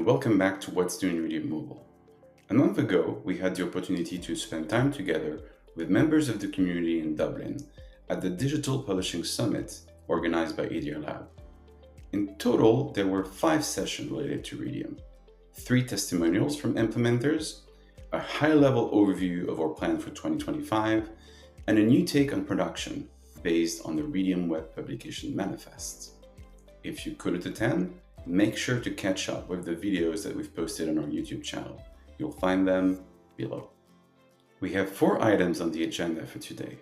and welcome back to What's New in Readium Mobile. A month ago, we had the opportunity to spend time together with members of the community in Dublin at the Digital Publishing Summit organized by Dialog. In total, there were 5 sessions related to Readium, 3 testimonials from implementers, a high-level overview of our plan for 2025, and a new take on production based on the Readium Web Publication Manifest. If you couldn't attend, make sure to catch up with the videos that we've posted on our YouTube channel. You'll find them below. We have 4 items on the agenda for today.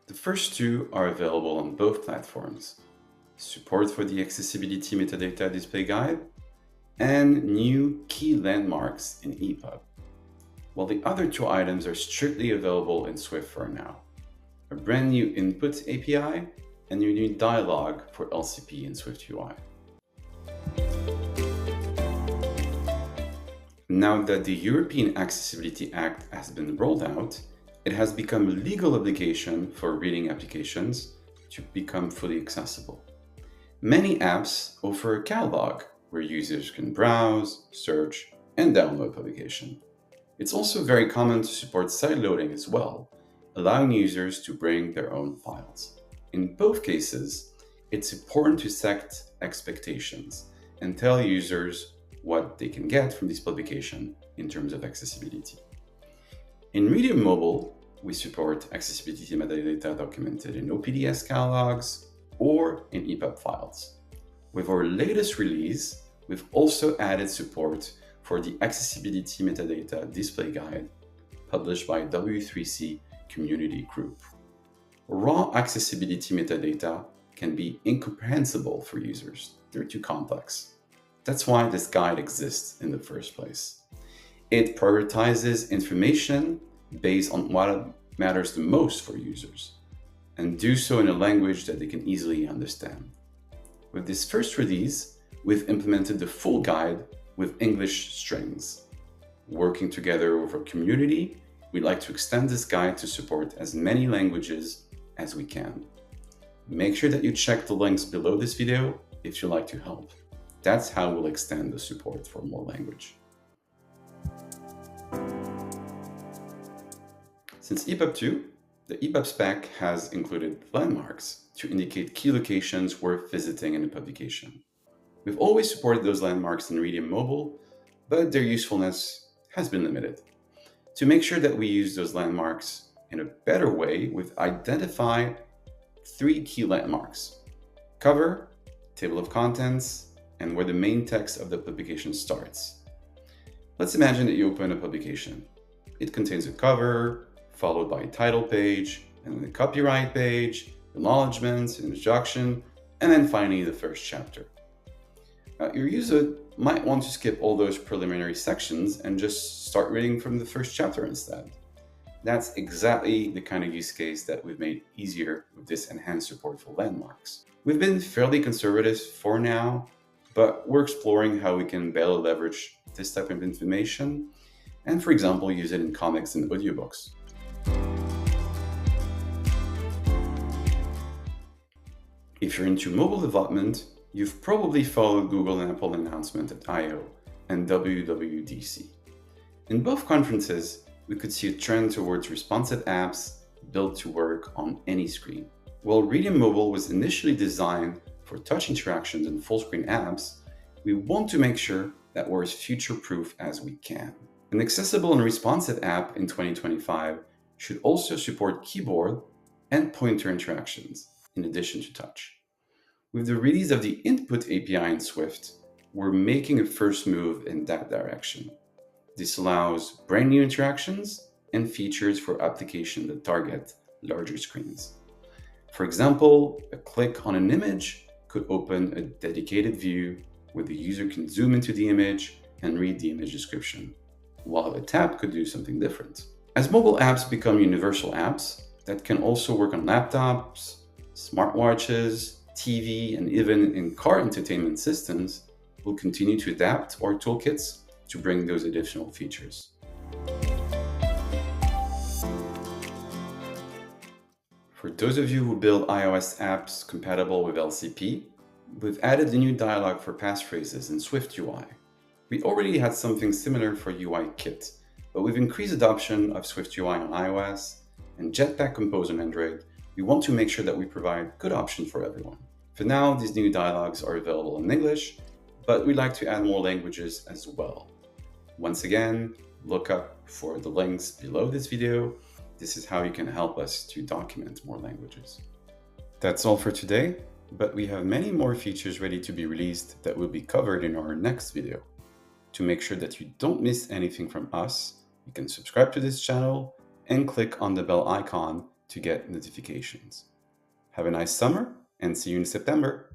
The first 2 are available on both platforms: support for the accessibility metadata display guide and new key landmarks in EPUB, while the other 2 items are strictly available in Swift for now: a brand new input API and your new dialog for LCP in SwiftUI. Now that the European Accessibility Act has been rolled out, it has become a legal obligation for reading applications to become fully accessible. Many apps offer a catalog where users can browse, search, and download publication. It's also very common to support sideloading as well, allowing users to bring their own files. In both cases, it's important to set expectations and tell users what they can get from this publication in terms of accessibility. In Readium Mobile, we support accessibility metadata documented in OPDS catalogs or in EPUB files. With our latest release, we've also added support for the accessibility metadata display guide published by W3C Community Group. Raw accessibility metadata can be incomprehensible for users. They're too complex. That's why this guide exists in the first place. It prioritizes information based on what matters the most for users, and do so in a language that they can easily understand. With this first release, we've implemented the full guide with English strings. Working together with our community, we'd like to extend this guide to support as many languages as we can. Make sure that you check the links below this video if you'd like to help. That's how we'll extend the support for more language. Since EPUB 2, the EPUB spec has included landmarks to indicate key locations worth visiting in a publication. We've always supported those landmarks in Readium Mobile, but their usefulness has been limited. To make sure that we use those landmarks in a better way, we've identified 3 key landmarks: cover, table of contents, and where the main text of the publication starts. Let's imagine that you open a publication. It contains a cover, followed by a title page, and then a copyright page, acknowledgements, an introduction, and then finally the first chapter. Your user might want to skip all those preliminary sections and just start reading from the first chapter instead. That's exactly the kind of use case that we've made easier with this enhanced support for landmarks. We've been fairly conservative for now, but we're exploring how we can better leverage this type of information and, for example, use it in comics and audiobooks. If you're into mobile development, you've probably followed Google and Apple announcement at I/O and WWDC. In both conferences, we could see a trend towards responsive apps built to work on any screen. While Readium Mobile was initially designed for touch interactions and full-screen apps, we want to make sure that we're as future-proof as we can. An accessible and responsive app in 2025 should also support keyboard and pointer interactions, in addition to touch. With the release of the input API in Swift, we're making a first move in that direction. This allows brand new interactions and features for applications that target larger screens. For example, a click on an image could open a dedicated view where the user can zoom into the image and read the image description, while a tab could do something different. As mobile apps become universal apps that can also work on laptops, smartwatches, TV, and even in car entertainment systems, we'll continue to adapt our toolkits to bring those additional features. For those of you who build iOS apps compatible with LCP, we've added a new dialog for passphrases in SwiftUI. We already had something similar for UIKit, but with increased adoption of SwiftUI on iOS and Jetpack Compose on Android, we want to make sure that we provide good options for everyone. For now, these new dialogues are available in English, but we'd like to add more languages as well. Once again, look up for the links below this video. This is how you can help us to document more languages. That's all for today, but we have many more features ready to be released that will be covered in our next video. To make sure that you don't miss anything from us, you can subscribe to this channel and click on the bell icon to get notifications. Have a nice summer and see you in September.